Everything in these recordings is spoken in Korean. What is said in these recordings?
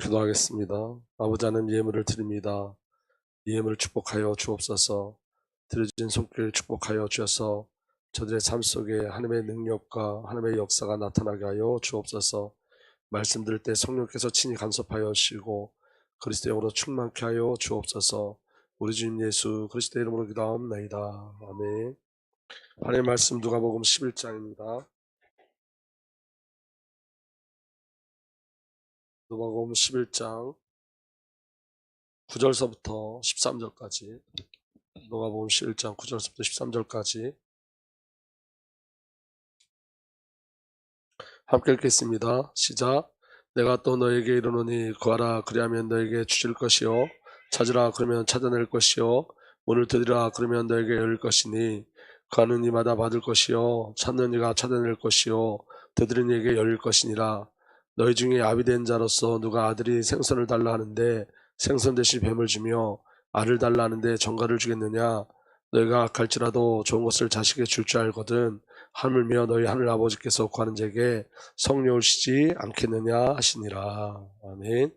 기도하겠습니다. 아버지 하나님, 예물을 드립니다. 이 예물을 축복하여 주옵소서. 드려진 손길 축복하여 주셔서 저들의 삶 속에 하나님의 능력과 하나님의 역사가 나타나게 하여 주옵소서. 말씀 들을 때 성령께서 친히 간섭하여 주시고 그리스도의 영으로 충만케 하여 주옵소서. 우리 주님 예수 그리스도의 이름으로 기도하옵나이다. 아멘. 하나님의 말씀 누가복음 11장입니다. 누가복음 11장 9절서부터 13절까지, 누가복음 11장 9절서부터 13절까지 함께 읽겠습니다. 시작. 내가 또 너에게 이르노니 구하라 그리하면 너에게 주실 것이요 찾으라 그러면 찾아낼 것이요 문을 두드리라 그러면 너에게 열릴 것이니 구하는 이마다 받을 것이요 찾는 이가 찾아낼 것이요 두드리는 이에게 열릴 것이니라. 너희 중에 아비된 자로서 누가 아들이 생선을 달라 하는데 생선 대신 뱀을 주며 알을 달라 하는데 정갈을 주겠느냐. 너희가 악할지라도 좋은 것을 자식에게 줄 줄 알거든 하물며 너희 하늘 아버지께서 구하는 자에게 성령을 주시지 않겠느냐 하시니라. 아멘.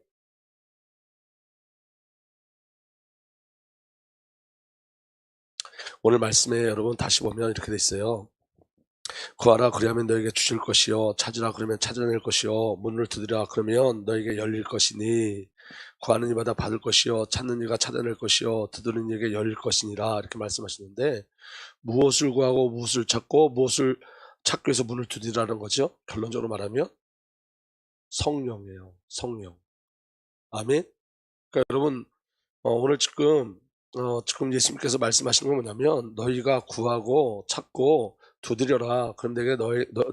오늘 말씀에 여러분 다시 보면 이렇게 돼 있어요. 구하라 그리하면 너에게 주실 것이요 찾으라 그러면 찾아낼 것이요 문을 두드리라 그러면 너에게 열릴 것이니 구하는 이마다 받을 것이요 찾는 이가 찾아낼 것이요 두드리는 이에게 열릴 것이니라. 이렇게 말씀하시는데 무엇을 구하고 무엇을 찾고 무엇을 찾기 위해서 문을 두드리라는 거죠. 결론적으로 말하면 성령이에요. 성령. 아멘. 그러니까 여러분 오늘 지금 예수님께서 말씀하시는 건 뭐냐면 너희가 구하고 찾고 두드려라 그럼 내게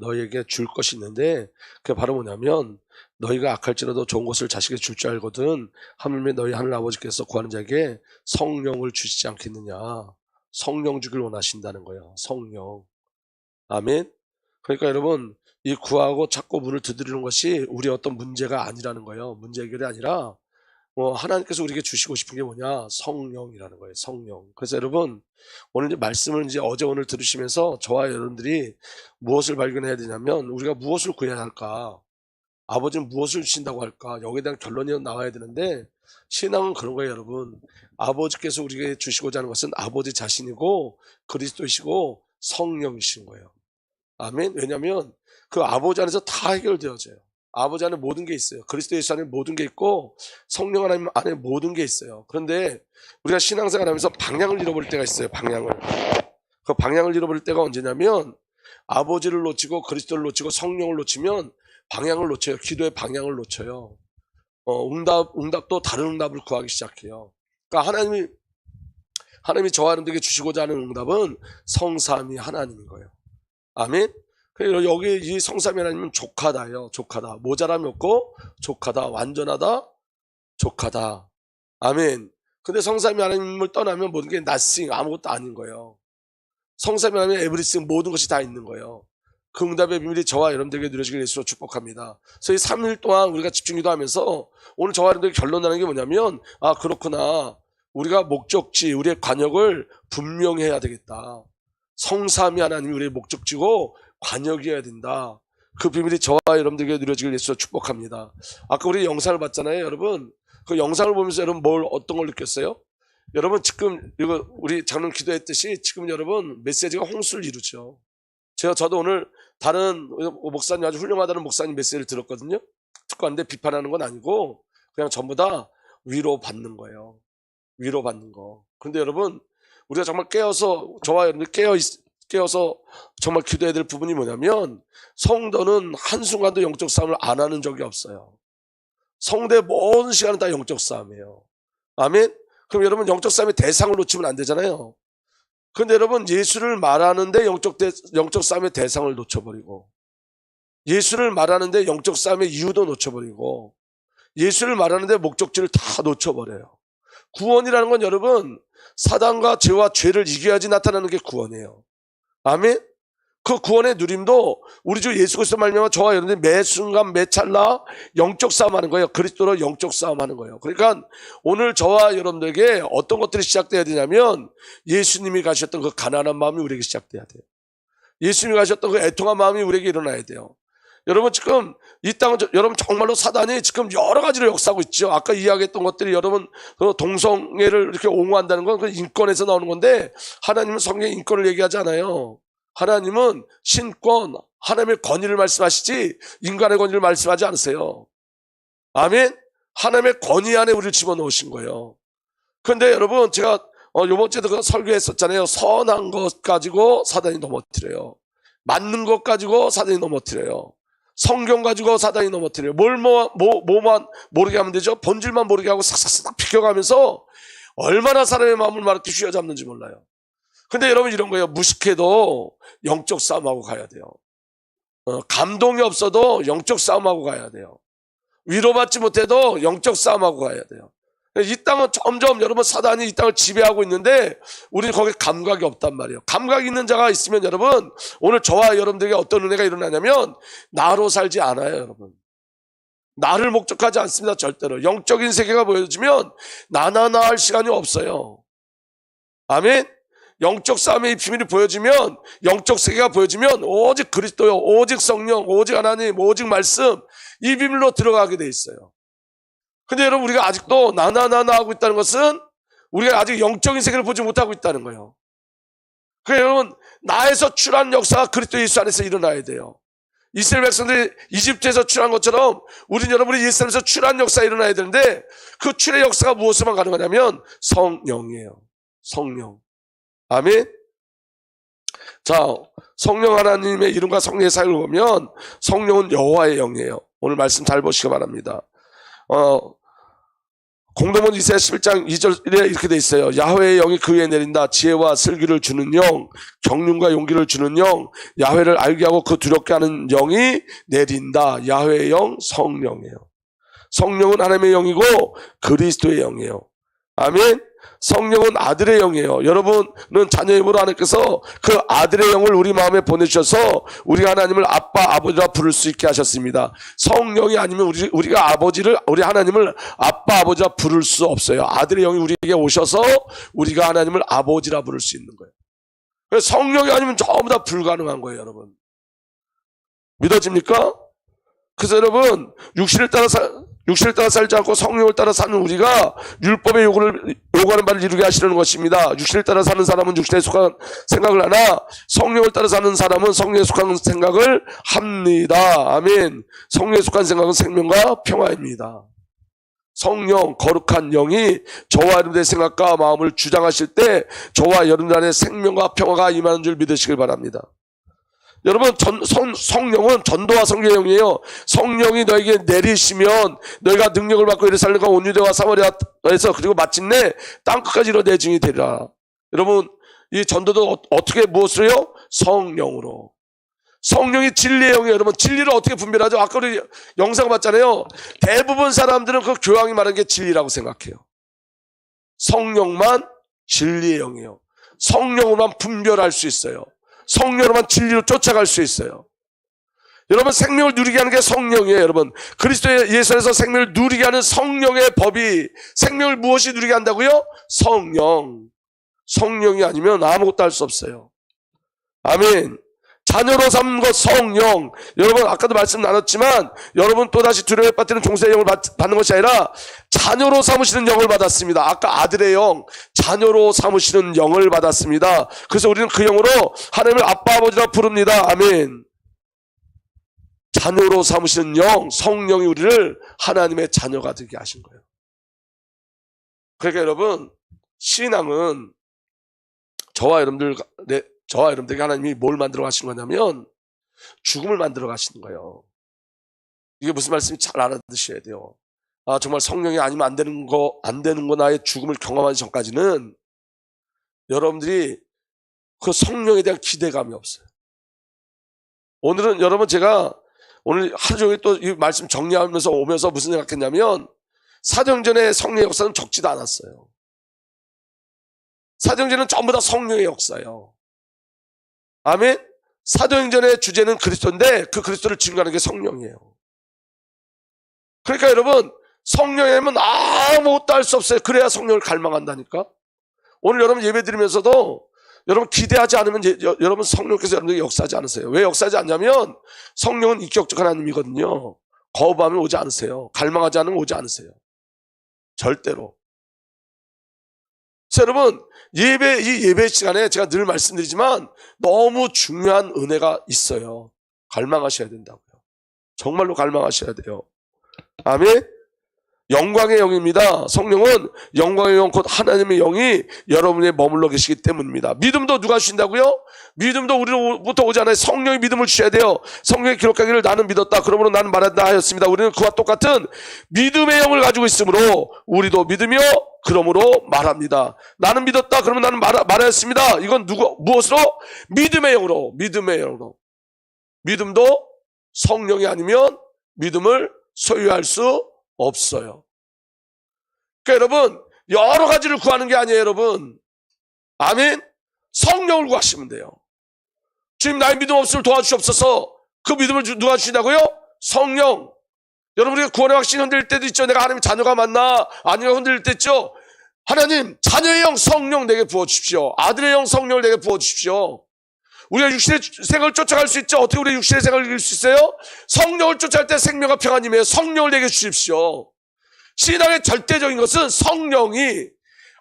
너희에게 줄 것이 있는데 그게 바로 뭐냐면 너희가 악할지라도 좋은 것을 자식에게 줄 줄 알거든 하물며 너희 하늘 아버지께서 구하는 자에게 성령을 주시지 않겠느냐. 성령 주길 원하신다는 거예요. 성령. 아멘. 그러니까 여러분 이 구하고 찾고 문을 두드리는 것이 우리의 어떤 문제가 아니라는 거예요. 문제 해결이 아니라 하나님께서 우리에게 주시고 싶은 게 뭐냐? 성령이라는 거예요. 성령. 그래서 여러분 오늘 이제 말씀을 이제 어제 오늘 들으시면서 저와 여러분들이 무엇을 발견해야 되냐면 우리가 무엇을 구해야 할까? 아버지는 무엇을 주신다고 할까? 여기에 대한 결론이 나와야 되는데 신앙은 그런 거예요, 여러분. 아버지께서 우리에게 주시고자 하는 것은 아버지 자신이고 그리스도이시고 성령이신 거예요. 아멘. 왜냐하면 그 아버지 안에서 다 해결되어져요. 아버지 안에 모든 게 있어요. 그리스도 예수 안에 모든 게 있고 성령 하나님 안에 모든 게 있어요. 그런데 우리가 신앙생활 하면서 방향을 잃어버릴 때가 있어요. 방향을. 그 방향을 잃어버릴 때가 언제냐면 아버지를 놓치고 그리스도를 놓치고 성령을 놓치면 방향을 놓쳐요. 기도의 방향을 놓쳐요. 응답도 다른 응답을 구하기 시작해요. 그러니까 하나님이 저와 여러분들에게 주시고자 하는 응답은 성삼위 하나님인 거예요. 아멘. 여기 이 성삼위 하나님은 족하다예요. 족하다. 모자람이 없고 족하다. 완전하다. 족하다. 아멘. 근데 성삼위 하나님을 떠나면 모든 게 nothing, 아무것도 아닌 거예요. 성삼위 하나님은 everything, 모든 것이 다 있는 거예요. 그 응답의 비밀이 저와 여러분들에게 누려지길 예수로 축복합니다. 그래서 이 3일 동안 우리가 집중기도하면서 오늘 저와 여러분들에게 결론나는 게 뭐냐면 그렇구나. 우리가 목적지, 우리의 관역을 분명히 해야 되겠다. 성삼위 하나님이 우리의 목적지고 관역이어야 된다. 그 비밀이 저와 여러분들에게 누려지길 예수로 축복합니다. 아까 우리 영상을 봤잖아요, 여러분. 그 영상을 보면서 여러분 어떤 걸 느꼈어요? 여러분 지금 이거 우리 장로님 기도했듯이 지금 여러분 메시지가 홍수를 이루죠. 저도 오늘 다른 목사님 아주 훌륭하다는 목사님 메시지를 들었거든요. 듣고 왔는데 비판하는 건 아니고 그냥 전부 다 위로받는 거예요. 위로받는 거. 그런데 여러분 우리가 정말 깨어서 저와 여러분들 깨어서 정말 기도해야 될 부분이 뭐냐면 성도는 한순간도 영적 싸움을 안 하는 적이 없어요. 성도의 모든 시간은 다 영적 싸움이에요. 아멘? 그럼 여러분 영적 싸움의 대상을 놓치면 안 되잖아요. 그런데 여러분 예수를 말하는데 영적 싸움의 대상을 놓쳐버리고 예수를 말하는데 영적 싸움의 이유도 놓쳐버리고 예수를 말하는데 목적지를 다 놓쳐버려요. 구원이라는 건 여러분 사단과 죄와 죄를 이겨야지 나타나는 게 구원이에요. 아멘? 그 구원의 누림도 우리 주 예수 그리스도 말미암아 저와 여러분들이 매 순간 매 찰나 영적 싸움하는 거예요. 그리스도로 영적 싸움하는 거예요. 그러니까 오늘 저와 여러분들에게 어떤 것들이 시작돼야 되냐면 예수님이 가셨던 그 가난한 마음이 우리에게 시작돼야 돼요. 예수님이 가셨던 그 애통한 마음이 우리에게 일어나야 돼요. 여러분 지금 이 땅은 여러분 정말로 사단이 지금 여러 가지로 역사하고 있죠. 아까 이야기했던 것들이 여러분 동성애를 이렇게 옹호한다는 건 그 인권에서 나오는 건데, 하나님은 성경에 인권을 얘기하지 않아요. 하나님은 신권, 하나님의 권위를 말씀하시지 인간의 권위를 말씀하지 않으세요. 아멘. 하나님의 권위 안에 우리를 집어넣으신 거예요. 그런데 여러분 제가 요번 주에도 그 설교했었잖아요. 선한 것 가지고 사단이 넘어뜨려요. 맞는 것 가지고 사단이 넘어뜨려요. 성경 가지고 사단이 넘어뜨려요. 뭐만 모르게 하면 되죠? 본질만 모르게 하고 싹싹싹 비켜가면서 얼마나 사람의 마음을 이렇게 휘어잡는지 몰라요. 근데 여러분 이런 거예요. 무식해도 영적 싸움하고 가야 돼요. 감동이 없어도 영적 싸움하고 가야 돼요. 위로받지 못해도 영적 싸움하고 가야 돼요. 이 땅은 점점 여러분 사단이 이 땅을 지배하고 있는데 우리는 거기에 감각이 없단 말이에요. 감각이 있는 자가 있으면 여러분, 오늘 저와 여러분들에게 어떤 은혜가 일어나냐면 나로 살지 않아요. 여러분, 나를 목적하지 않습니다. 절대로. 영적인 세계가 보여지면 나나 할 시간이 없어요. 아멘. 영적 싸움의 비밀이 보여지면, 영적 세계가 보여지면 오직 그리스도요, 오직 성령, 오직 하나님, 오직 말씀, 이 비밀로 들어가게 돼 있어요. 근데 여러분 우리가 아직도 나나 하고 있다는 것은 우리가 아직 영적인 세계를 보지 못하고 있다는 거예요. 그러니까 여러분, 나에서 출한 역사가 그리스도 예수 안에서 일어나야 돼요. 이스라엘 백성들이 이집트에서 출한 것처럼 우리는 여러분이 예수님에서 출한 역사가 일어나야 되는데, 그 출의 역사가 무엇으로만 가능하냐면 성령이에요. 성령. 아멘. 자, 성령 하나님의 이름과 성령의 사역을 보면 성령은 여호와의 영이에요. 오늘 말씀 잘 보시기 바랍니다. 공동문 이사야 11장 2절에 이렇게 돼 있어요. 야훼의 영이 그 위에 내린다. 지혜와 슬기를 주는 영, 경륜과 용기를 주는 영, 야훼를 알게 하고 그 두렵게 하는 영이 내린다. 야훼의 영, 성령이에요. 성령은 하나님의 영이고 그리스도의 영이에요. 아멘. 성령은 아들의 영이에요. 여러분은 자녀의 힘으로 하나님께서 그 아들의 영을 우리 마음에 보내주셔서 우리가 하나님을 아빠, 아버지라 부를 수 있게 하셨습니다. 성령이 아니면 우리가 우리 하나님을 아빠, 아버지라 부를 수 없어요. 아들의 영이 우리에게 오셔서 우리가 하나님을 아버지라 부를 수 있는 거예요. 그래서 성령이 아니면 전부 다 불가능한 거예요, 여러분. 믿어집니까? 그래서 여러분, 육신을 따라 살지 않고 성령을 따라 사는 우리가 율법의 요구하는 바를 이루게 하시려는 것입니다. 육신을 따라 사는 사람은 육신에 속한 생각을 하나 성령을 따라 사는 사람은 성령에 속한 생각을 합니다. 아멘. 성령에 속한 생각은 생명과 평화입니다. 성령, 거룩한 영이 저와 여러분들의 생각과 마음을 주장하실 때 저와 여러분들 안에 생명과 평화가 임하는 줄 믿으시길 바랍니다. 여러분, 성령은 전도와 성령의 영이에요. 성령이 너에게 내리시면 너희가 능력을 받고 예루살렘과 온 유대와 사마리아에서 그리고 마침내 땅끝까지 이뤄내 증인이 되리라. 여러분, 이 전도도 어떻게 무엇으로 해요? 성령으로. 성령이 진리의 영이에요. 여러분, 진리를 어떻게 분별하죠? 아까 우리 영상 봤잖아요. 대부분 사람들은 그 교황이 말한 게 진리라고 생각해요. 성령만 진리의 영이에요. 성령으로만 분별할 수 있어요. 성령으로만 진리로 쫓아갈 수 있어요. 여러분, 생명을 누리게 하는 게 성령이에요. 여러분, 그리스도 예수 안에서 생명을 누리게 하는 성령의 법이, 생명을 무엇이 누리게 한다고요? 성령. 성령이 아니면 아무것도 할 수 없어요. 아멘. 자녀로 삼은 것 성령. 여러분, 아까도 말씀 나눴지만 여러분 또다시 두려움에 빠뜨리는 종세의 영을 받는 것이 아니라 자녀로 삼으시는 영을 받았습니다. 아까 아들의 영, 자녀로 삼으시는 영을 받았습니다. 그래서 우리는 그 영으로 하나님을 아빠 아버지라 부릅니다. 아멘. 자녀로 삼으시는 영, 성령이 우리를 하나님의 자녀가 되게 하신 거예요. 그러니까 여러분, 신앙은 저와 여러분들에게 하나님이 뭘 만들어 가신 거냐면 죽음을 만들어 가시는 거예요. 이게 무슨 말씀인지 잘 알아두셔야 돼요. 아, 정말 성령이 아니면 안 되는 거 나의 죽음을 경험하기 전까지는 여러분들이 그 성령에 대한 기대감이 없어요. 오늘은 여러분, 제가 오늘 하루 종일 또 이 말씀 정리하면서 오면서 무슨 생각했냐면 사도행전의 성령의 역사는 적지도 않았어요. 사도행전은 전부 다 성령의 역사예요. 아멘. 사도행전의 주제는 그리스도인데 그 그리스도를 증거하는 게 성령이에요. 그러니까 여러분, 성령이면 아무것도 할 수 없어요. 그래야 성령을 갈망한다니까. 오늘 여러분 예배 드리면서도 여러분 기대하지 않으면 여러분 성령께서 여러분에게 역사하지 않으세요. 왜 역사하지 않냐면 성령은 인격적 하나님이거든요. 거부하면 오지 않으세요. 갈망하지 않으면 오지 않으세요. 절대로. 그래서 여러분 이 예배 시간에 제가 늘 말씀드리지만 너무 중요한 은혜가 있어요. 갈망하셔야 된다고요. 정말로 갈망하셔야 돼요. 아멘. 영광의 영입니다. 성령은 영광의 영 곧 하나님의 영이 여러분에 머물러 계시기 때문입니다. 믿음도 누가 주신다고요? 믿음도 우리로부터 오지 않아요. 성령이 믿음을 주셔야 돼요. 성령이 기록하기를 나는 믿었다 그러므로 나는 말한다 하였습니다. 우리는 그와 똑같은 믿음의 영을 가지고 있으므로 우리도 믿으며 그러므로 말합니다. 나는 믿었다 그러면 나는 말하였습니다. 이건 무엇으로? 믿음의 영으로. 믿음의 영으로. 믿음도 성령이 아니면 믿음을 소유할 수 없어요. 그러니까 여러분 여러 가지를 구하는 게 아니에요. 여러분 아멘. 성령을 구하시면 돼요. 주님 나의 믿음 없음을 도와주시옵소서. 그 믿음을 누가 주신다고요? 성령. 여러분 우리가 구원의 확신이 흔들릴 때도 있죠. 내가 하나님 자녀가 맞나 아니가 흔들릴 때 있죠. 하나님 자녀의 영 성령 내게 부어주십시오. 아들의 영 성령을 내게 부어주십시오. 우리가 육신의 생을 쫓아갈 수 있죠. 어떻게 우리 육신의 생을 이길 수 있어요? 성령을 쫓아갈 때 생명과 평안임이에요. 성령을 내게 주십시오. 신앙의 절대적인 것은 성령이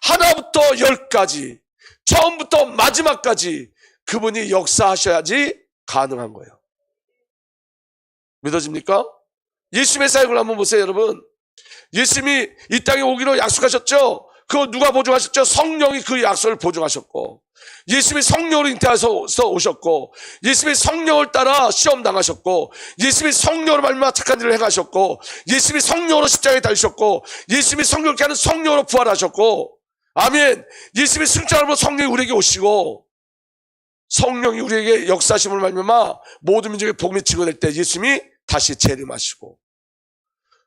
하나부터 10까지 처음부터 마지막까지 그분이 역사하셔야지 가능한 거예요. 믿어집니까? 예수님의 사역을 한번 보세요. 여러분 예수님이 이 땅에 오기로 약속하셨죠. 그거 누가 보증하셨죠? 성령이 그 약속을 보증하셨고 예수님이 성령으로 잉태해서 오셨고 예수님이 성령을 따라 시험 당하셨고 예수님이 성령으로 말미암아 착한 일을 행하셨고 예수님이 성령으로 십자가에 달리셨고 예수님이 성령케 하는 성령으로 부활하셨고 아멘. 예수님이 승천함으로 성령이 우리에게 오시고 성령이 우리에게 역사하심을 말미암아 모든 민족의 복음이 증거될 때 예수님이 다시 재림하시고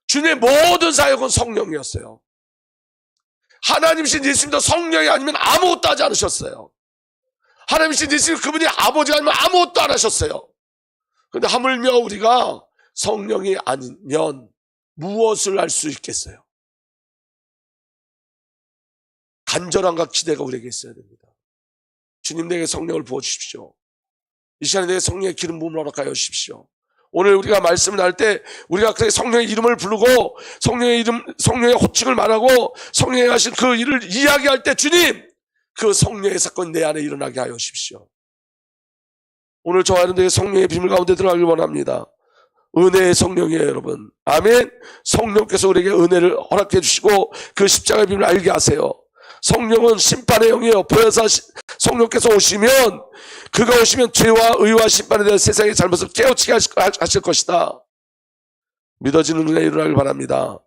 주님의 모든 사역은 성령이었어요. 하나님이신 예수님도 성령이 아니면 아무것도 하지 않으셨어요. 하나님이신 예수님 그분이 아버지가 아니면 아무것도 안 하셨어요. 그런데 하물며 우리가 성령이 아니면 무엇을 할 수 있겠어요? 간절함과 기대가 우리에게 있어야 됩니다. 주님 내게 성령을 부어주십시오. 이 시간에 내게 성령의 기름 부음을 허락하여 주십시오. 오늘 우리가 말씀을 할 때 우리가 그 성령의 이름을 부르고 성령의 호칭을 말하고 성령이 하신 그 일을 이야기할 때 주님 그 성령의 사건이 내 안에 일어나게 하여 주십시오. 오늘 저와 여러분들의 성령의 비밀 가운데 들어가길 원합니다. 은혜의 성령이에요, 여러분. 아멘. 성령께서 우리에게 은혜를 허락해 주시고 그 십자가의 비밀을 알게 하세요. 성령은 심판의 영이에요. 보혜사 성령께서 오시면 그가 오시면 죄와 의와 심판에 대한 세상의 잘못을 깨우치게 하실 것이다. 믿어지는 은혜 일어나길 바랍니다.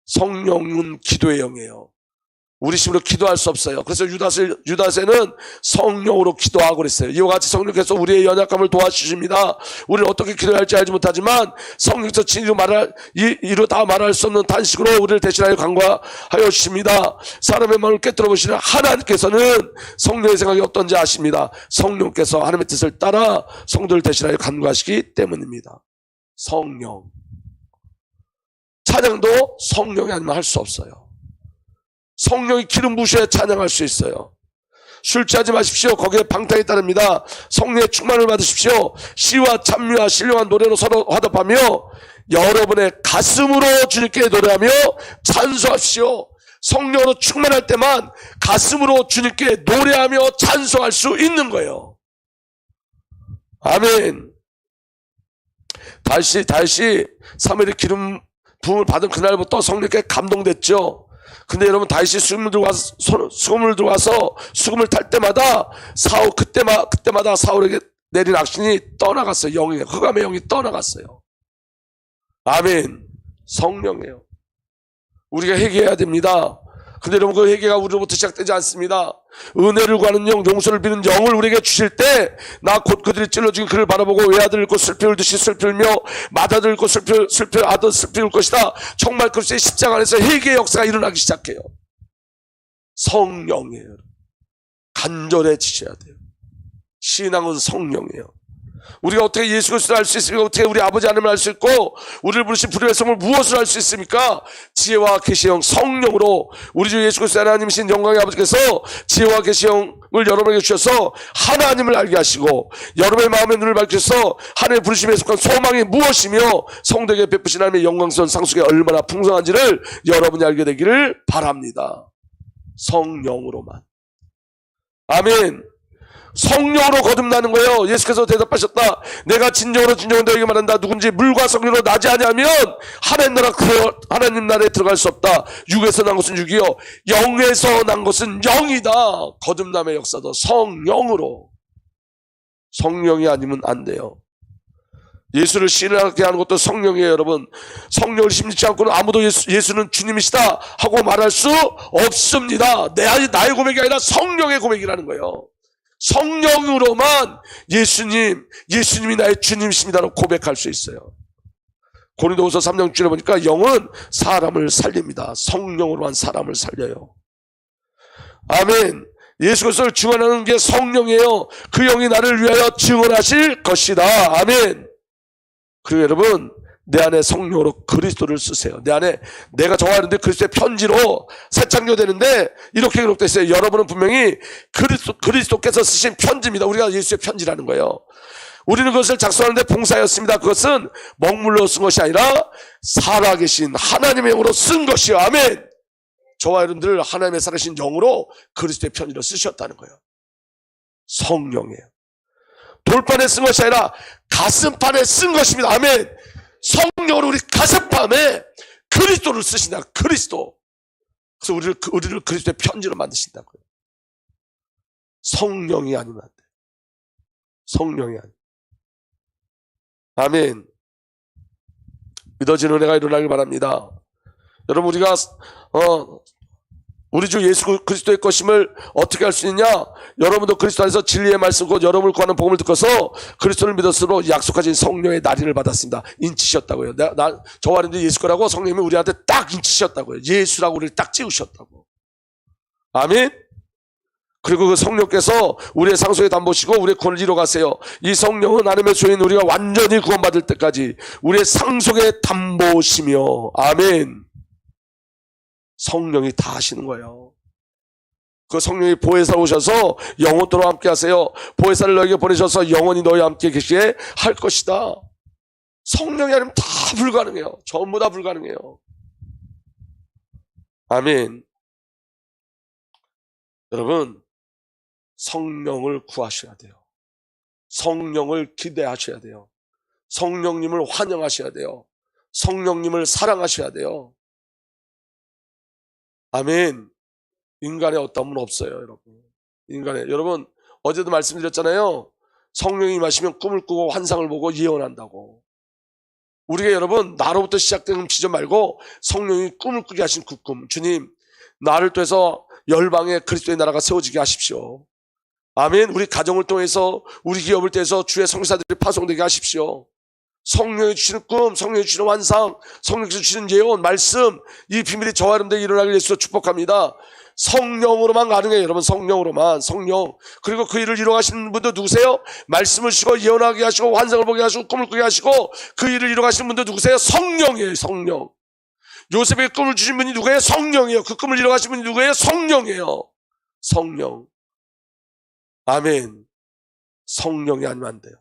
성령은 기도의 영이에요. 우리 힘으로 기도할 수 없어요. 그래서 유다세는 성령으로 기도하고 그랬어요. 이와 같이 성령께서 우리의 연약함을 도와주십니다. 우리는 어떻게 기도해야 할지 알지 못하지만 성령께서 진리로 이루 다 말할 수 없는 단식으로 우리를 대신하여 간과하여 주십니다. 사람의 마음을 깨뜨려 보시는 하나님께서는 성령의 생각이 어떤지 아십니다. 성령께서 하나님의 뜻을 따라 성도를 대신하여 간과하시기 때문입니다. 성령. 찬양도 성령이 아니면 할 수 없어요. 성령이 기름 부으셔야 찬양할 수 있어요. 술 취하지 마십시오. 거기에 방탕이 따릅니다. 성령의 충만을 받으십시오. 시와 찬미와 신령한 노래로 서로 화답하며 여러분의 가슴으로 주님께 노래하며 찬송하십시오. 성령으로 충만할 때만 가슴으로 주님께 노래하며 찬송할 수 있는 거예요. 아멘. 다시 사무엘이 기름 부음을 받은 그날부터 성령께 감동됐죠. 근데 여러분 다윗이 수금을 들고 와서 수금을 탈 때마다 그때마다 사울에게 내린 악신이 떠나갔어요. 흑암의 영이 떠나갔어요. 아멘. 성령이에요. 우리가 회개해야 됩니다. 근데 여러분 그 회개가 우리로부터 시작되지 않습니다. 은혜를 구하는 영, 용서를 비는 영을 우리에게 주실 때 나 곧 그들이 찔러 죽인 그를 바라보고 외아들 읽고 슬피 울듯이 슬피 울며 맏아들 읽고 슬피 아들 슬피 울 것이다. 정말 그리스도의 십자가 안에서 회개의 역사가 일어나기 시작해요. 성령이에요. 간절해지셔야 돼요. 신앙은 성령이에요. 우리가 어떻게 예수 그리스도를 알 수 있습니까? 어떻게 우리 아버지 하나님을 알 수 있고 우리를 부르신 불의의 성을 무엇을 알 수 있습니까? 지혜와 계시의 영 성령으로 우리 주 예수 그리스도 하나님이신 영광의 아버지께서 지혜와 계시의 여러분에게 주셔서 하나님을 알게 하시고 여러분의 마음의 눈을 밝혀서 하나님의 부르심에 속한 소망이 무엇이며 성도에게 베푸신 하나님의 영광스러운 상속이 얼마나 풍성한지를 여러분이 알게 되기를 바랍니다. 성령으로만. 아멘. 성령으로 거듭나는 거예요. 예수께서 대답하셨다. 내가 진정으로 너에게 말한다. 누군지 물과 성령으로 나지 아니하면 하나님 나라에 들어갈 수 없다. 육에서 난 것은 육이요 영에서 난 것은 영이다. 거듭남의 역사도 성령으로. 성령이 아니면 안 돼요. 예수를 신뢰하게 하는 것도 성령이에요. 여러분, 성령을 심지 않고는 아무도 예수는 주님이시다 하고 말할 수 없습니다. 나의 고백이 아니라 성령의 고백이라는 거예요. 성령으로만 예수님이 나의 주님이십니다라고 고백할 수 있어요. 고린도후서 3장 6절에 보니까 영은 사람을 살립니다. 성령으로만 사람을 살려요. 아멘. 예수 그리스도를 증언하는 게 성령이에요. 그 영이 나를 위하여 증언하실 것이다. 아멘. 그리고 여러분, 내 안에 성령으로 그리스도를 쓰세요. 내 안에 내가 정하는데 그리스도의 편지로 새 창조되는데 이렇게 기록되어 있어요. 여러분은 분명히 그리스도께서 쓰신 편지입니다. 우리가 예수의 편지라는 거예요. 우리는 그것을 작성하는데 봉사였습니다. 그것은 먹물로 쓴 것이 아니라 살아계신 하나님의 영으로 쓴 것이요. 아멘. 저와 여러분들 하나님의 살아계신 영으로 그리스도의 편지로 쓰셨다는 거예요. 성령이에요. 돌판에 쓴 것이 아니라 가슴판에 쓴 것입니다. 아멘. 성령으로 우리 가슴판에 그리스도를 쓰신다. 그리스도. 그래서 우리를 그리스도의 편지로 만드신다고요. 성령이 아니면 안 돼. 성령이 아니면. 아멘. 믿어지는 은혜가 일어나길 바랍니다. 여러분, 우리가 우리 주 예수 그리스도의 것임을 어떻게 할 수 있냐? 여러분도 그리스도 안에서 진리의 말씀 곧 여러분을 구하는 복음을 듣고서 그리스도를 믿었으므로 약속하신 성령의 날인을 받았습니다. 인치셨다고요. 저와 여러분들 예수 거라고 성령님이 우리한테 딱 인치셨다고요. 예수라고 우리를 딱 찍으셨다고. 아멘. 그리고 그 성령께서 우리의 상속에 담보시고 우리의 구원을 이뤄가세요. 이 성령은 하나님의 소유인 우리가 완전히 구원받을 때까지 우리의 상속에 담보시며. 아멘. 성령이 다 하시는 거예요. 그 성령이 보혜사 오셔서 영원토록 함께 하세요. 보혜사를 너에게 보내셔서 영원히 너희와 함께 계시게 할 것이다. 성령이 아니면 다 불가능해요. 전부 다 불가능해요. 아멘. 여러분, 성령을 구하셔야 돼요. 성령을 기대하셔야 돼요. 성령님을 환영하셔야 돼요. 성령님을 사랑하셔야 돼요. 아멘. 인간의 어떠함은 없어요, 여러분. 여러분, 어제도 말씀드렸잖아요. 성령이 임하시면 꿈을 꾸고 환상을 보고 예언한다고. 우리가 여러분, 나로부터 시작되는 지점 말고 성령이 꿈을 꾸게 하신 그 꿈. 주님, 나를 통해서 열방에 그리스도의 나라가 세워지게 하십시오. 아멘. 우리 가정을 통해서, 우리 기업을 통해서 주의 성사들이 파송되게 하십시오. 성령이 주시는 꿈, 성령이 주시는 환상, 성령께서 주시는 예언, 말씀, 이 비밀이 저와 여러분들에게 일어나길 예수로 축복합니다. 성령으로만 가능해요. 여러분, 성령으로만. 성령. 그리고 그 일을 이뤄가시는 분도 누구세요? 말씀을 주시고 예언하게 하시고 환상을 보게 하시고 꿈을 꾸게 하시고 그 일을 이뤄가시는 분도 누구세요? 성령이에요. 성령. 요셉에게 꿈을 주신 분이 누구예요? 성령이에요. 그 꿈을 이뤄가신 분이 누구예요? 성령이에요. 성령. 아멘. 성령이 아니면 안 돼요.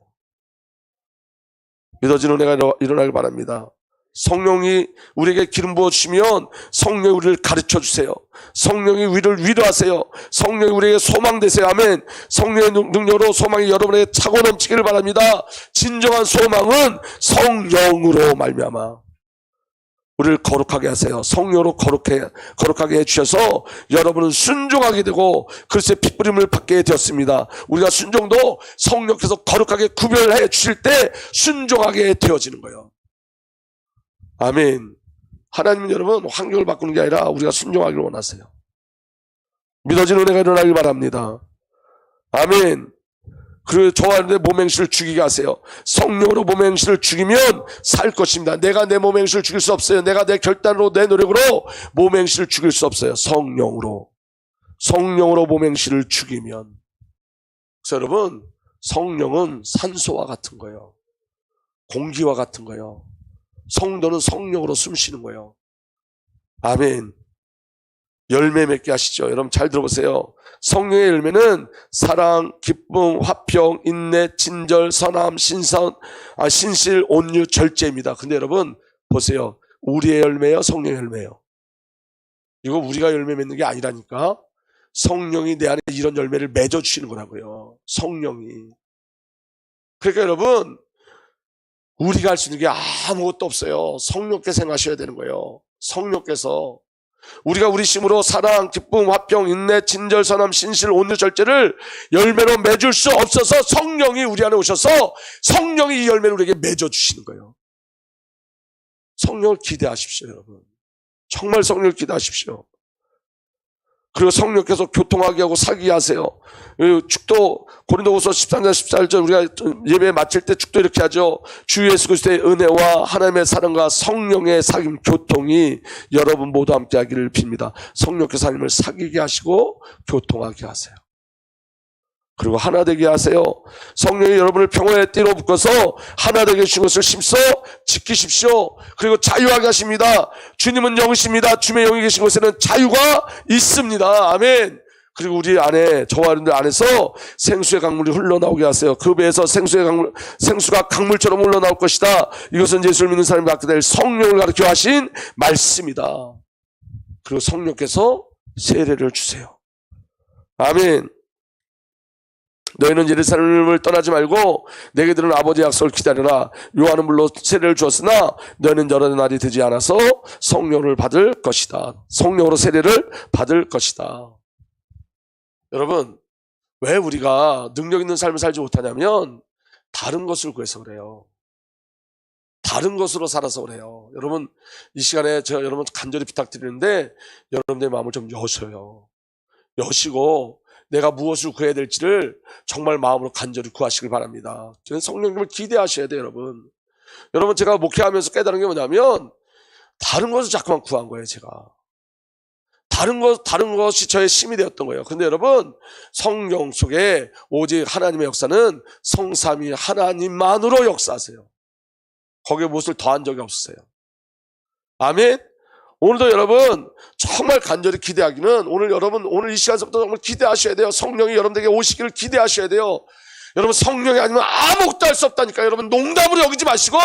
믿어지는 은혜가 일어나길 바랍니다. 성령이 우리에게 기름 부어주시면 성령이 우리를 가르쳐주세요. 성령이 우리를 위로하세요. 성령이 우리에게 소망 되세요. 아멘. 성령의 능력으로 소망이 여러분에게 차고 넘치기를 바랍니다. 진정한 소망은 성령으로 말미암아 우리를 거룩하게 하세요. 성령으로 거룩하게 해주셔서 여러분은 순종하게 되고 그리스도의 핏부림을 받게 되었습니다. 우리가 순종도 성령께서 거룩하게 구별해 주실 때 순종하게 되어지는 거예요. 아멘. 하나님은 여러분 환경을 바꾸는 게 아니라 우리가 순종하기를 원하세요. 믿어지는 은혜가 일어나길 바랍니다. 아멘. 그리고 저와 내 몸의 행실을 죽이게 하세요. 성령으로 몸의 행실을 죽이면 살 것입니다. 내가 내 몸의 행실을 죽일 수 없어요. 내가 내 결단으로 내 노력으로 몸의 행실을 죽일 수 없어요. 성령으로 몸의 행실을 죽이면. 그래서 여러분, 성령은 산소와 같은 거예요. 공기와 같은 거예요. 성도는 성령으로 숨 쉬는 거예요. 아멘. 열매 맺게 하시죠. 여러분 잘 들어보세요. 성령의 열매는 사랑, 기쁨, 화평, 인내, 친절, 선함, 신실, 온유, 절제입니다. 근데 여러분 보세요. 우리의 열매요, 성령의 열매요. 이거 우리가 열매 맺는 게 아니라니까. 성령이 내 안에 이런 열매를 맺어주시는 거라고요. 성령이. 그러니까 여러분 우리가 할 수 있는 게 아무것도 없어요. 성령께서 행하셔야 되는 거예요. 성령께서. 우리가 우리 힘으로 사랑, 기쁨, 화평, 인내, 친절, 선함, 신실, 온유, 절제를 열매로 맺을 수 없어서 성령이 우리 안에 오셔서 성령이 이 열매를 우리에게 맺어주시는 거예요. 성령을 기대하십시오, 여러분. 정말 성령을 기대하십시오. 그리고 성령께서 교통하게 하고 사귀게 하세요. 축도 고린도후서 13장 14절 우리가 예배 마칠 때 축도 이렇게 하죠. 주 예수 그리스도의 은혜와 하나님의 사랑과 성령의 사귐 교통이 여러분 모두 함께 하기를 빕니다. 성령께서 하나님을 사귀게 하시고 교통하게 하세요. 그리고 하나 되게 하세요. 성령이 여러분을 평화의 띠로 묶어서 하나 되게 주신 것을 심써 지키십시오. 그리고 자유하게 하십니다. 주님은 영이십니다. 주님의 영이 계신 곳에는 자유가 있습니다. 아멘. 그리고 우리 안에, 저와 여러분들 안에서 생수의 강물이 흘러나오게 하세요. 그 배에서 생수가 강물처럼 흘러나올 것이다. 이것은 예수를 믿는 사람이 갖게 될 성령을 가르쳐 하신 말씀이다. 그리고 성령께서 세례를 주세요. 아멘. 너희는 예루살렘을 떠나지 말고 내게 들은 아버지의 약속을 기다려라. 요한은 물론 세례를 주었으나 너희는 여러 날이 되지 않아서 성령을 받을 것이다. 성령으로 세례를 받을 것이다. 여러분, 왜 우리가 능력 있는 삶을 살지 못하냐면 다른 것을 구해서 그래요. 다른 것으로 살아서 그래요. 여러분, 이 시간에 제가 여러분 간절히 부탁드리는데 여러분들의 마음을 좀 여셔요. 여시고 내가 무엇을 구해야 될지를 정말 마음으로 간절히 구하시길 바랍니다. 저는 성령님을 기대하셔야 돼요, 여러분. 여러분, 제가 목회하면서 깨달은 게 뭐냐면 다른 것을 자꾸만 구한 거예요, 제가. 다른 것이 저의 힘이 되었던 거예요. 근데 여러분, 성령 속에 오직 하나님의 역사는 성삼위 하나님만으로 역사하세요. 거기에 무엇을 더한 적이 없으세요. 아멘. 오늘도 여러분 정말 간절히 기대하기는 오늘 이 시간부터 정말 기대하셔야 돼요. 성령이 여러분에게 오시기를 기대하셔야 돼요. 여러분 성령이 아니면 아무것도 할 수 없다니까. 여러분 농담으로 여기지 마시고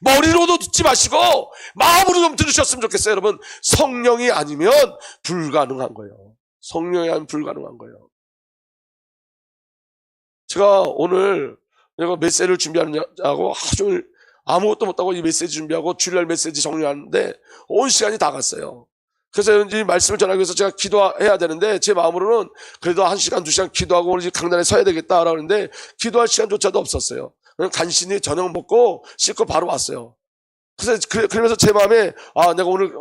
머리로도 듣지 마시고 마음으로 좀 들으셨으면 좋겠어요. 여러분 성령이 아니면 불가능한 거예요. 성령이 아니면 불가능한 거예요. 제가 오늘 내가 메시지를 준비하느냐고 하루 종일 아무것도 못하고 이 메시지 준비하고 주일날 메시지 정리하는데 온 시간이 다 갔어요. 그래서 이 말씀을 전하기 위해서 제가 기도해야 되는데 제 마음으로는 그래도 1시간, 2시간 기도하고 오늘 강단에 서야 되겠다라고 하는데 기도할 시간조차도 없었어요. 그냥 간신히 저녁 먹고 씻고 바로 왔어요. 그러면서 제 마음에 내가 오늘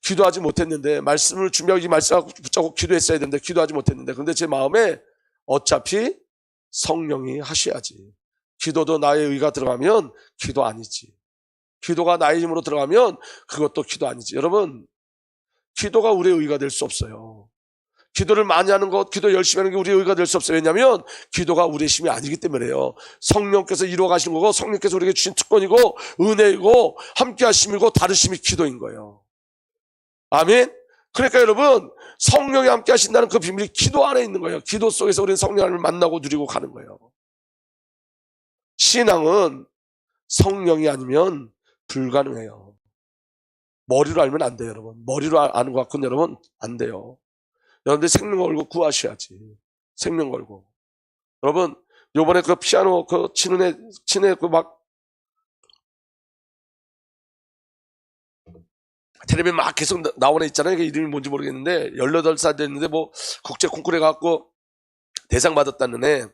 기도하지 못했는데 말씀을 준비하고 이 말씀을 붙잡고 기도했어야 되는데 기도하지 못했는데 근데 제 마음에 어차피 성령이 하셔야지. 기도도 나의 의가 들어가면 기도 아니지. 기도가 나의 힘으로 들어가면 그것도 기도 아니지. 여러분 기도가 우리의 의가 될 수 없어요. 기도를 많이 하는 것, 기도 열심히 하는 게 우리의 의가 될 수 없어요. 왜냐하면 기도가 우리의 힘이 아니기 때문에요. 성령께서 이루어 가시는 거고 성령께서 우리에게 주신 특권이고 은혜이고 함께 하심이고 다르심이 기도인 거예요. 아멘. 그러니까 여러분 성령이 함께 하신다는 그 비밀이 기도 안에 있는 거예요. 기도 속에서 우리는 성령을 만나고 누리고 가는 거예요. 신앙은 성령이 아니면 불가능해요. 머리로 알면 안 돼요, 여러분. 머리로 아는 것 같고는 여러분 안 돼요. 여러분들 생명 걸고 구하셔야지. 생명 걸고. 여러분, 요번에 그 피아노 치는 애 텔레비전 막 계속 나오는 애 있잖아요. 그 이름이 뭔지 모르겠는데 18살 됐는데 뭐 국제 콩쿠르에 가갖고 대상 받았다는 애.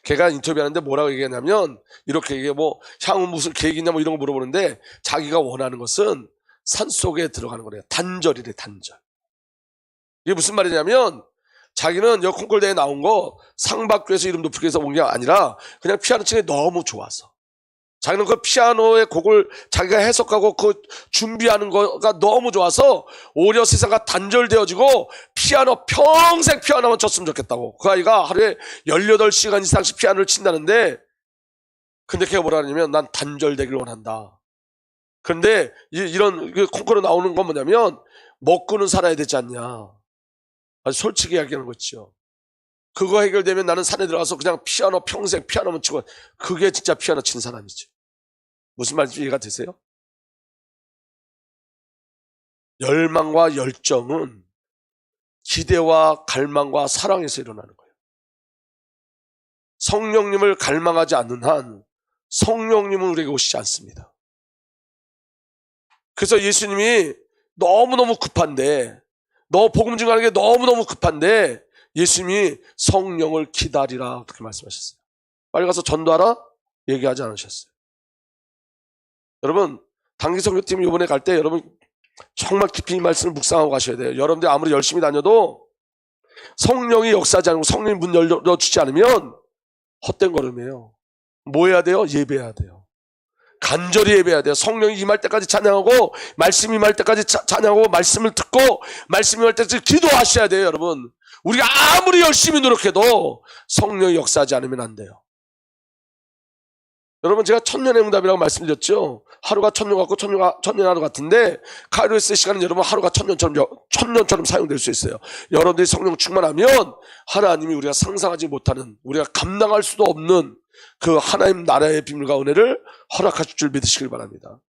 걔가 인터뷰하는데 뭐라고 얘기했냐면 이렇게 이게 뭐 향후 무슨 계획이 있냐 뭐 이런 거 물어보는데 자기가 원하는 것은 산속에 들어가는 거래요. 단절이래, 단절. 이게 무슨 말이냐면 자기는 여 콩쿠르 대회에 나온 거 상 받기 위해서 이름 높이기 위해서 온 게 아니라 그냥 피아노 치는 게 너무 좋아서 자기는 그 피아노의 곡을 자기가 해석하고 그 준비하는 거가 너무 좋아서 오히려 세상과 단절되어지고 평생 피아노만 쳤으면 좋겠다고. 그 아이가 하루에 18시간 이상씩 피아노를 친다는데 근데 걔가 뭐라 하냐면 난 단절되길 원한다. 그런데 이런 콩쿠르 나오는 건 뭐냐면 먹고는 살아야 되지 않냐. 아주 솔직히 이야기하는 거죠. 그거 해결되면 나는 산에 들어가서 그냥 피아노 평생 피아노만 치고, 그게 진짜 피아노 치는 사람이죠. 무슨 말인지 이해가 되세요? 열망과 열정은 기대와 갈망과 사랑에서 일어나는 거예요. 성령님을 갈망하지 않는 한 성령님은 우리에게 오시지 않습니다. 그래서 예수님이 너무너무 급한데, 너 복음 증거하는 게 너무너무 급한데 예수님이 성령을 기다리라 그렇게 말씀하셨어요. 빨리 가서 전도하라 얘기하지 않으셨어요. 여러분, 단기 선교팀 이번에 갈 때 여러분 정말 깊이 이 말씀을 묵상하고 가셔야 돼요. 여러분들이 아무리 열심히 다녀도 성령이 역사하지 않고 성령이 문 열어주지 않으면 헛된 걸음이에요. 뭐 해야 돼요? 예배해야 돼요. 간절히 예배해야 돼요. 성령이 임할 때까지 찬양하고, 말씀이 임할 때까지 찬양하고, 말씀을 듣고, 말씀이 임할 때까지 기도하셔야 돼요. 여러분, 우리가 아무리 열심히 노력해도 성령이 역사하지 않으면 안 돼요. 여러분, 제가 천년의 응답이라고 말씀드렸죠. 하루가 천년 같고 천년 하루 같은데, 카이로스의 시간은 여러분 하루가 천년처럼 사용될 수 있어요. 여러분들이 성령 충만하면 하나님이 우리가 상상하지 못하는, 우리가 감당할 수도 없는 그 하나님 나라의 비밀과 은혜를 허락하실 줄 믿으시길 바랍니다.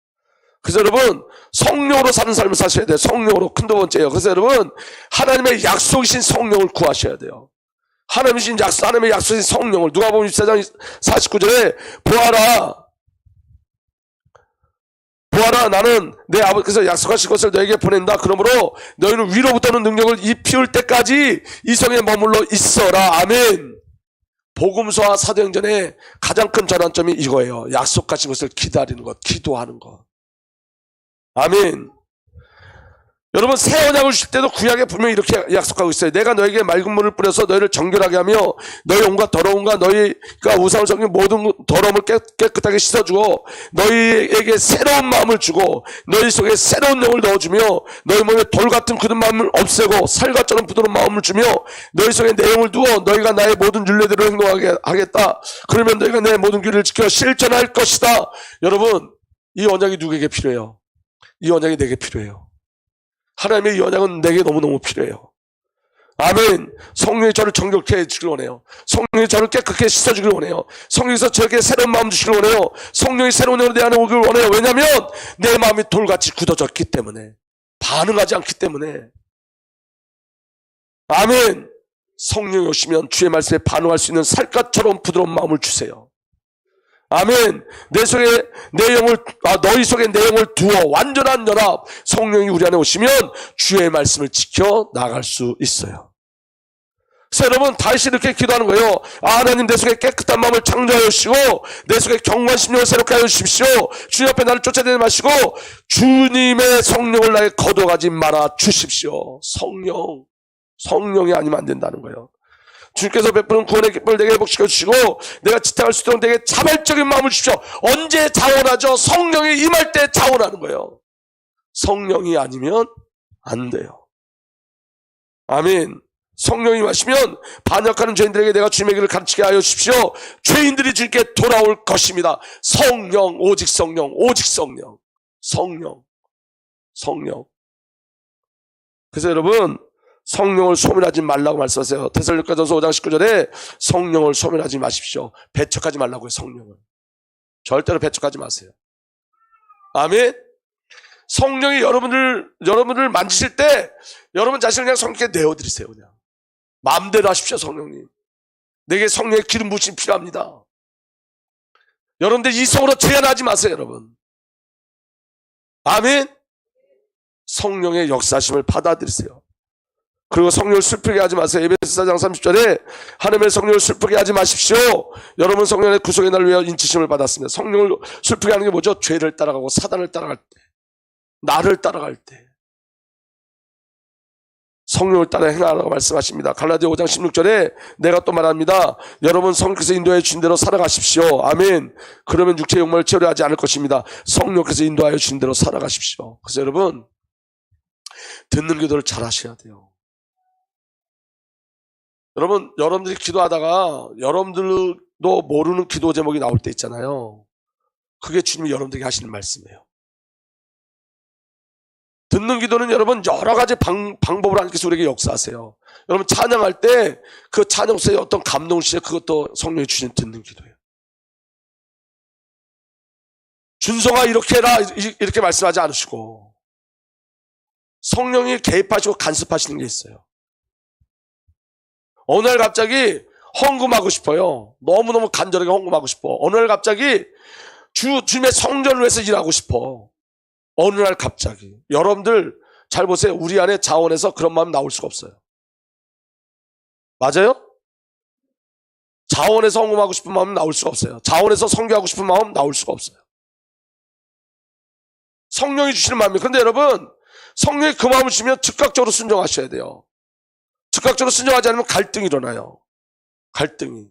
그래서 여러분, 성령으로 사는 삶을 사셔야 돼요. 성령으로. 큰 두 번째예요. 그래서 여러분, 하나님의 약속이신 성령을 구하셔야 돼요. 하나님의 약속이신 성령을, 누가복음 24장 49절에 보아라, 나는 내 아버지께서 약속하신 것을 너에게 보낸다. 그러므로 너희는 위로부터는 능력을 입히울 때까지 이 성에 머물러 있어라. 아멘. 복음서와 사도행전의 가장 큰 전환점이 이거예요. 약속하신 것을 기다리는 것, 기도하는 것. 아멘. 여러분, 새 언약을 주실 때도 구약에 분명히 이렇게 약속하고 있어요. 내가 너에게 맑은 물을 뿌려서 너희를 정결하게 하며 너희 온갖 더러움과 너희가 우상을 섬긴 모든 더러움을 깨끗하게 씻어주고 너희에게 새로운 마음을 주고 너희 속에 새로운 영을 넣어주며 너희 몸에 돌 같은 굳은 마음을 없애고 살갗처럼 부드러운 마음을 주며 너희 속에 내 영을 두어 너희가 나의 모든 율례대로 행동하게 하겠다. 그러면 너희가 내 모든 규례를 지켜 실천할 것이다. 여러분, 이 언약이 누구에게 필요해요? 이 언약이 내게 필요해요. 하나님의 이 언약은 내게 너무너무 필요해요. 아멘. 성령이 저를 정결케 해주길 원해요. 성령이 저를 깨끗하게 씻어주길 원해요. 성령에서 저에게 새로운 마음 주시길 원해요. 성령이 새로운 영으로 내 안에 오길 원해요. 왜냐하면 내 마음이 돌같이 굳어졌기 때문에, 반응하지 않기 때문에. 아멘. 성령이 오시면 주의 말씀에 반응할 수 있는 살갗처럼 부드러운 마음을 주세요. 아멘. 너희 속에 내 영을 두어 완전한 연합, 성령이 우리 안에 오시면 주의 말씀을 지켜 나갈 수 있어요. 그래서 여러분, 다시 이렇게 기도하는 거예요. 하나님, 내 속에 깨끗한 마음을 창조하여 주시고 내 속에 경건한 심령을 새롭게 하여 주십시오. 주님 앞에 나를 쫓아내지 마시고 주님의 성령을 나에게 거둬가지 말아 주십시오. 성령이 아니면 안 된다는 거예요. 주님께서 베푸는 구원의 기쁨을 내게 회복시켜 주시고 내가 지탱할 수 있도록 내게 자발적인 마음을 주십시오. 언제 자원하죠? 성령이 임할 때 자원하는 거예요. 성령이 아니면 안 돼요. 아멘. 성령이 임하시면 반역하는 죄인들에게 내가 주님의 길을 가르치게 하여 주십시오. 죄인들이 주님께 돌아올 것입니다. 성령, 오직 성령, 오직 성령. 성령. 그래서 여러분, 성령을 소멸하지 말라고 말씀하세요. 데살로니가전서 5장 19절에 성령을 소멸하지 마십시오. 배척하지 말라고요. 성령을 절대로 배척하지 마세요. 아멘. 성령이 여러분을 만지실 때 여러분 자신을 그냥 성령께 내어드리세요. 그냥 마음대로 하십시오. 성령님, 내게 성령의 기름 부으심이 필요합니다. 여러분들 이성으로 제한하지 마세요. 여러분. 아멘. 성령의 역사심을 받아들이세요. 그리고 성령을 슬프게 하지 마세요. 에베소 4장 30절에 하나님의 성령을 슬프게 하지 마십시오. 여러분 성령의 구속의 날을 위하여 인치심을 받았습니다. 성령을 슬프게 하는 게 뭐죠? 죄를 따라가고 사단을 따라갈 때, 나를 따라갈 때 성령을 따라 행하라고 말씀하십니다. 갈라디아 5장 16절에 내가 또 말합니다. 여러분 성령께서 인도해 주신 대로 살아가십시오. 아멘. 그러면 육체의 욕망을 채우려 하지 않을 것입니다. 성령께서 인도하여 주신 대로 살아가십시오. 그래서 여러분, 듣는 기도를 잘 하셔야 돼요. 여러분들이 기도하다가 여러분들도 모르는 기도 제목이 나올 때 있잖아요. 그게 주님이 여러분들에게 하시는 말씀이에요. 듣는 기도는 여러분 여러 가지 방법으로 하나님께서 우리에게 역사하세요. 여러분 찬양할 때 그 찬양 속에 어떤 감동을 주세요. 그것도 성령이 주신 듣는 기도예요. 준성아 이렇게 해라 이렇게 말씀하지 않으시고 성령이 개입하시고 간섭하시는 게 있어요. 어느 날 갑자기 헌금하고 싶어요. 너무너무 간절하게 헌금하고 싶어. 어느 날 갑자기 주님의 성전을 위해서 일하고 싶어. 어느 날 갑자기. 여러분들 잘 보세요. 우리 안에 자원에서 그런 마음 나올 수가 없어요. 맞아요? 자원에서 헌금하고 싶은 마음 나올 수가 없어요. 자원에서 선교하고 싶은 마음 나올 수가 없어요. 성령이 주시는 마음이에요. 그런데 여러분 성령이 그 마음을 주시면 즉각적으로 순종하셔야 돼요. 즉각적으로 순종하지 않으면 갈등이 일어나요. 갈등이.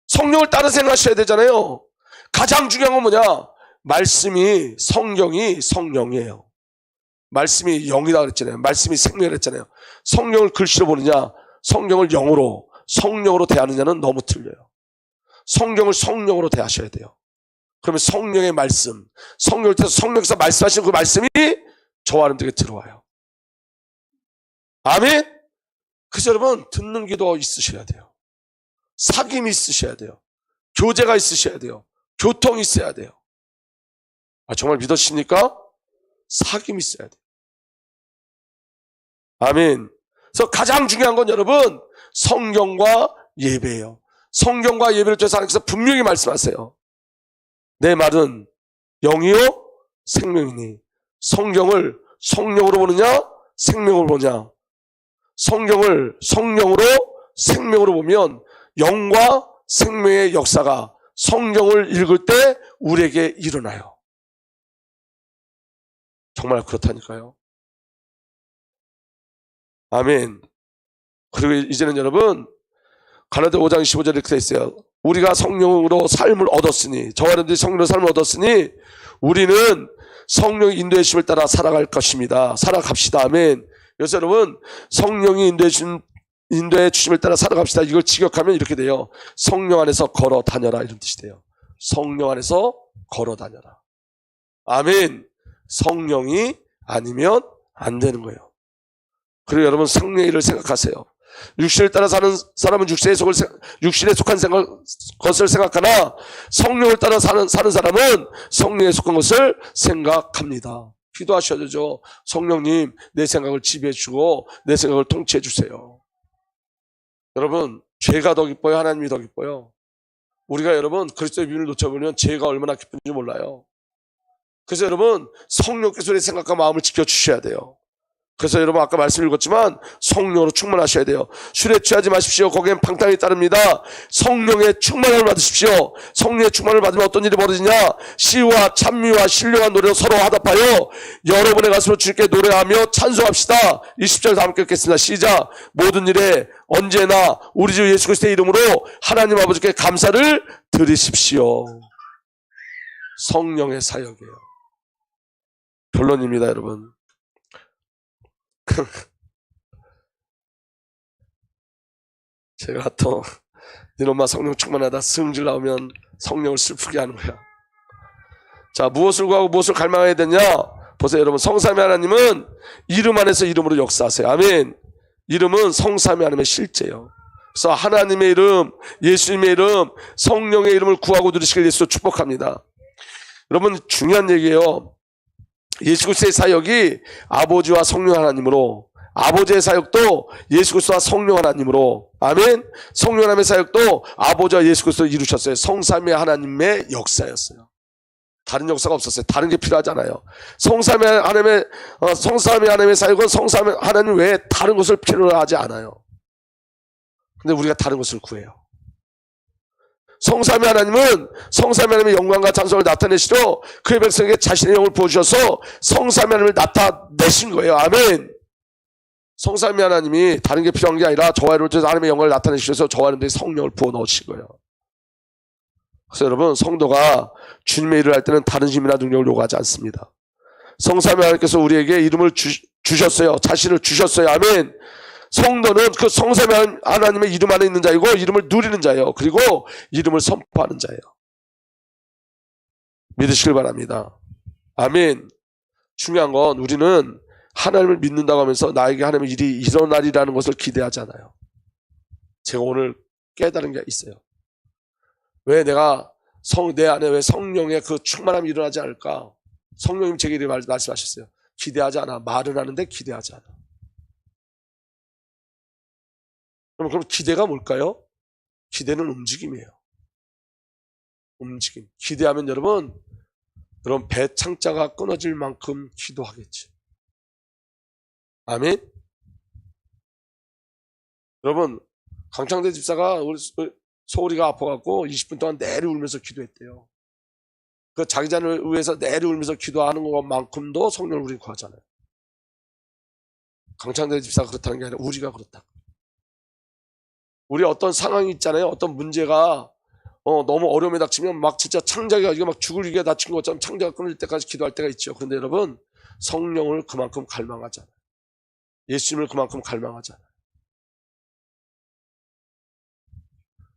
성령을 따라 생각하셔야 되잖아요. 가장 중요한 건 뭐냐? 말씀이 성경이 성령이에요. 말씀이 영이다 그랬잖아요. 말씀이 생명이라 그랬잖아요. 성령을 글씨로 보느냐 성경을 영으로 성령으로 대하느냐는 너무 틀려요. 성경을 성령으로 대하셔야 돼요. 그러면 성령의 말씀, 성령을 통해서 성령께서 말씀하시는 그 말씀이 저와 여러분들에게 들어와요. 아멘? 그래서 여러분 듣는 기도 있으셔야 돼요. 사귐이 있으셔야 돼요. 교제가 있으셔야 돼요. 교통이 있어야 돼요. 정말 믿으십니까? 사귐이 있어야 돼요. 아멘. 그래서 가장 중요한 건 여러분 성경과 예배예요. 성경과 예배를 통해서 하나님께서 분명히 말씀하세요. 내 말은 영이요 생명이니 성경을 성령으로 보느냐 생명으로 보느냐. 성경을 성령으로 생명으로 보면 영과 생명의 역사가 성경을 읽을 때 우리에게 일어나요. 정말 그렇다니까요. 아멘. 그리고 이제는 여러분 갈라디아 5장 15절에 이렇게 되어 있어요. 우리가 성령으로 삶을 얻었으니 저와 여러분들이 성령으로 삶을 얻었으니 우리는 성령의 인도의 심을 따라 살아갈 것입니다. 살아갑시다. 아멘. 그래서 여러분 성령이 인도의 주심을 따라 살아갑시다. 이걸 직역하면 이렇게 돼요. 성령 안에서 걸어 다녀라 이런 뜻이 돼요. 성령 안에서 걸어 다녀라. 아멘. 성령이 아니면 안 되는 거예요. 그리고 여러분 성령의 일을 생각하세요. 육신을 따라 사는 사람은 육신에 속한 것을 생각하나 성령을 따라 사는 사람은 성령에 속한 것을 생각합니다. 기도하셔야죠. 성령님 내 생각을 지배해 주고 내 생각을 통치해 주세요. 여러분 죄가 더 기뻐요? 하나님이 더 기뻐요? 우리가 여러분 그리스도의 비밀을 놓쳐버리면 죄가 얼마나 기쁜지 몰라요. 그래서 여러분 성령께서 우리의 생각과 마음을 지켜주셔야 돼요. 그래서 여러분 아까 말씀 읽었지만 성령으로 충만하셔야 돼요. 술에 취하지 마십시오. 거기엔 방탕이 따릅니다. 성령의 충만함을 받으십시오. 성령의 충만을 받으면 어떤 일이 벌어지냐? 시와 찬미와 신령한 노래로 서로 화답하여 여러분의 가슴으로 주님께 노래하며 찬송합시다. 20절 다 함께 읽겠습니다. 시작. 모든 일에 언제나 우리 주 예수 그리스도의 이름으로 하나님 아버지께 감사를 드리십시오. 성령의 사역이에요. 결론입니다, 여러분. 제가 또 네 엄마 성령 충만하다 승질 나오면 성령을 슬프게 하는 거야. 자, 무엇을 구하고 무엇을 갈망해야 되냐? 보세요, 여러분. 성삼위 하나님은 이름 안에서 이름으로 역사하세요. 아멘. 이름은 성삼위 하나님의 실제예요. 그래서 하나님의 이름, 예수님의 이름, 성령의 이름을 구하고 누리시길 예수로 축복합니다. 여러분 중요한 얘기예요. 예수 그리스도의 사역이 아버지와 성령 하나님으로, 아버지의 사역도 예수 그리스도와 성령 하나님으로, 아멘. 성령 하나님의 사역도 아버지와 예수 그리스도를 이루셨어요. 성삼위 하나님의 역사였어요. 다른 역사가 없었어요. 다른 게 필요하잖아요. 성삼위 하나님의 사역은 성삼위 하나님 외에 다른 것을 필요로 하지 않아요. 근데 우리가 다른 것을 구해요. 성삼위 하나님은 성삼위 하나님의 영광과 찬송을 나타내시려 그의 백성에게 자신의 영을 부어주셔서 성삼위 하나님을 나타내신 거예요. 아멘. 성삼위 하나님이 다른 게 필요한 게 아니라 저와 여러분을 통해서 하나님의 영광을 나타내시셔서 저와 여러분들이 성령을 부어 넣으신 거예요. 그래서 여러분 성도가 주님의 일을 할 때는 다른 힘이나 능력을 요구하지 않습니다. 성삼위 하나님께서 우리에게 이름을 주셨어요. 자신을 주셨어요. 아멘. 성도는 그 성삼위 하나님의 이름 안에 있는 자이고 이름을 누리는 자예요. 그리고 이름을 선포하는 자예요. 믿으시길 바랍니다. 아멘. 중요한 건 우리는 하나님을 믿는다고 하면서 나에게 하나님의 일이 일어나리라는 것을 기대하지 않아요. 제가 오늘 깨달은 게 있어요. 왜 내가 내 안에 왜 성령의 그 충만함이 일어나지 않을까? 성령님 제게 이렇게 말씀하셨어요. 기대하지 않아. 말은 하는데 기대하지 않아. 그럼 기대가 뭘까요? 기대는 움직임이에요. 움직임. 기대하면 여러분 배 창자가 끊어질 만큼 기도하겠지. 아멘. 여러분 강창대 집사가 우리 소울이가 아파갖고 20분 동안 내리 울면서 기도했대요. 그 자기 자녀를 위해서 내리 울면서 기도하는 것만큼도 성령을 우리 구하잖아요. 강창대 집사가 그렇다는 게 아니라 우리가 그렇다. 우리 어떤 상황이 있잖아요. 어떤 문제가 너무 어려움에 닥치면 막 진짜 창자가 이게 막 죽을 위기에 닥친 것처럼 창자가 끊을 때까지 기도할 때가 있죠. 그런데 여러분 성령을 그만큼 갈망하잖아요. 예수님을 그만큼 갈망하잖아요.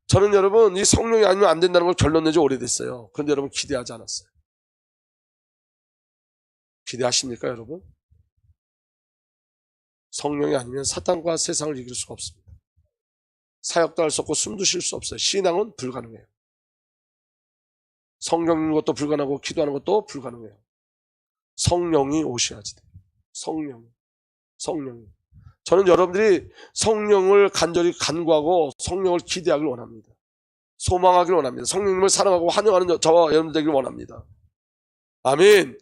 저는 여러분 이 성령이 아니면 안 된다는 걸 결론 내지 오래됐어요. 그런데 여러분 기대하지 않았어요. 기대하십니까 여러분? 성령이 아니면 사탄과 세상을 이길 수가 없습니다. 사역도 할 수 없고 숨도 쉴 수 없어요. 신앙은 불가능해요. 성령 있는 것도 불가능하고 기도하는 것도 불가능해요. 성령이 오셔야지 돼요. 성령이. 저는 여러분들이 성령을 간절히 간구하고 성령을 기대하길 원합니다. 소망하길 원합니다. 성령님을 사랑하고 환영하는 저와 여러분들 되길 원합니다. 아멘.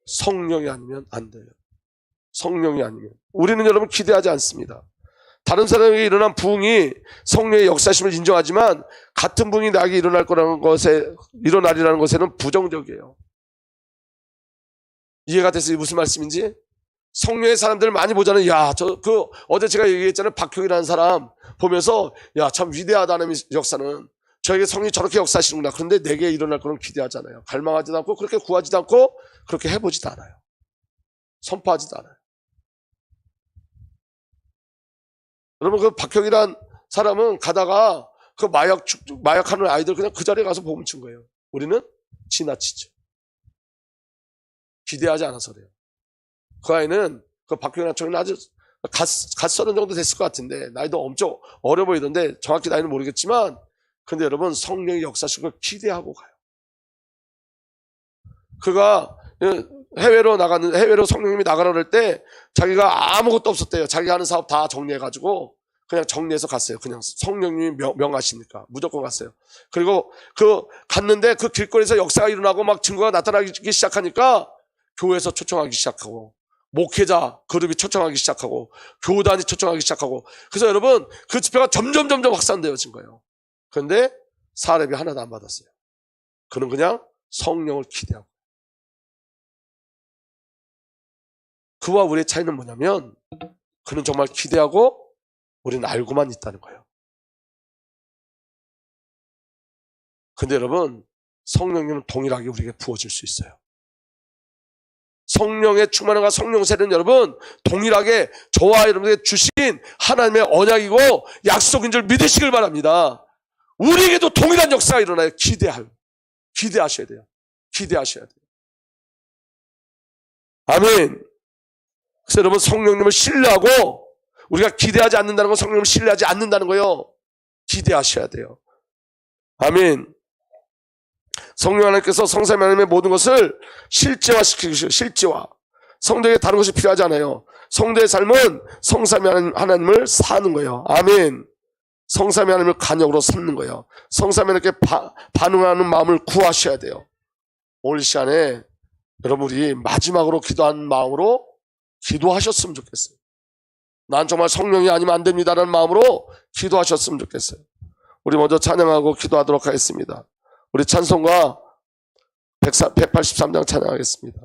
성령이 아니면 안 돼요. 성령이 아니면. 우리는 여러분 기대하지 않습니다. 다른 사람에게 일어난 부흥이 성령의 역사심을 인정하지만 같은 부흥이 나에게 일어나리라는 것에는 부정적이에요. 이해가 됐어요? 무슨 말씀인지? 성령의 사람들을 많이 보잖아요. 어제 제가 얘기했잖아요. 박형이라는 사람 보면서 참 위대하다는 역사는 저에게 성령이 저렇게 역사하시는구나. 그런데 내게 일어날 거는 기대하잖아요. 갈망하지도 않고 그렇게 구하지도 않고 그렇게 해보지도 않아요. 선포하지도 않아요. 여러분 그 박형이란 사람은 가다가 그 마약하는 아이들 그냥 그 자리에 가서 복음 친 거예요. 우리는 지나치죠. 기대하지 않아서 그래요. 그 아이는 그 박형이란 청년은 아주 갓 서른 정도 됐을 것 같은데 나이도 엄청 어려 보이던데 정확히 나이는 모르겠지만 근데 여러분 성령의 역사식을 기대하고 가요. 그가 해외로 성령님이 나가라 그럴 때 자기가 아무것도 없었대요. 자기가 하는 사업 다 정리해가지고 그냥 정리해서 갔어요. 그냥 성령님이 명하시니까 무조건 갔어요. 그리고 갔는데 그 길거리에서 역사가 일어나고 막 증거가 나타나기 시작하니까 교회에서 초청하기 시작하고 목회자 그룹이 초청하기 시작하고 교단이 초청하기 시작하고 그래서 여러분 그 집회가 점점 확산되어진 거예요. 그런데 사례비 하나도 안 받았어요. 그는 그냥 성령을 기대하고. 그와 우리의 차이는 뭐냐면 그는 정말 기대하고 우리는 알고만 있다는 거예요. 근데 여러분 성령님은 동일하게 우리에게 부어질 수 있어요. 성령의 충만함과 성령세는 여러분 동일하게 저와 여러분에게 주신 하나님의 언약이고 약속인 줄 믿으시길 바랍니다. 우리에게도 동일한 역사가 일어나요. 기대하셔야 돼요. 기대하셔야 돼요. 아멘. 그래서 여러분 성령님을 신뢰하고 우리가 기대하지 않는다는 건 성령님을 신뢰하지 않는다는 거예요. 기대하셔야 돼요. 아멘. 성령 하나님께서 성삼위 하나님의 모든 것을 실제화시키시고 실제화. 성도에게 다른 것이 필요하지 않아요. 성도의 삶은 성삼위 하나님을 사는 거예요. 아멘. 성삼위 하나님을 간역으로 삼는 거예요. 성삼위 하나님께 반응하는 마음을 구하셔야 돼요. 오늘 이 시간에 여러분 우리 마지막으로 기도하는 마음으로 기도하셨으면 좋겠어요. 난 정말 성령이 아니면 안 됩니다라는 마음으로 기도하셨으면 좋겠어요. 우리 먼저 찬양하고 기도하도록 하겠습니다. 우리 찬송가 183장 찬양하겠습니다.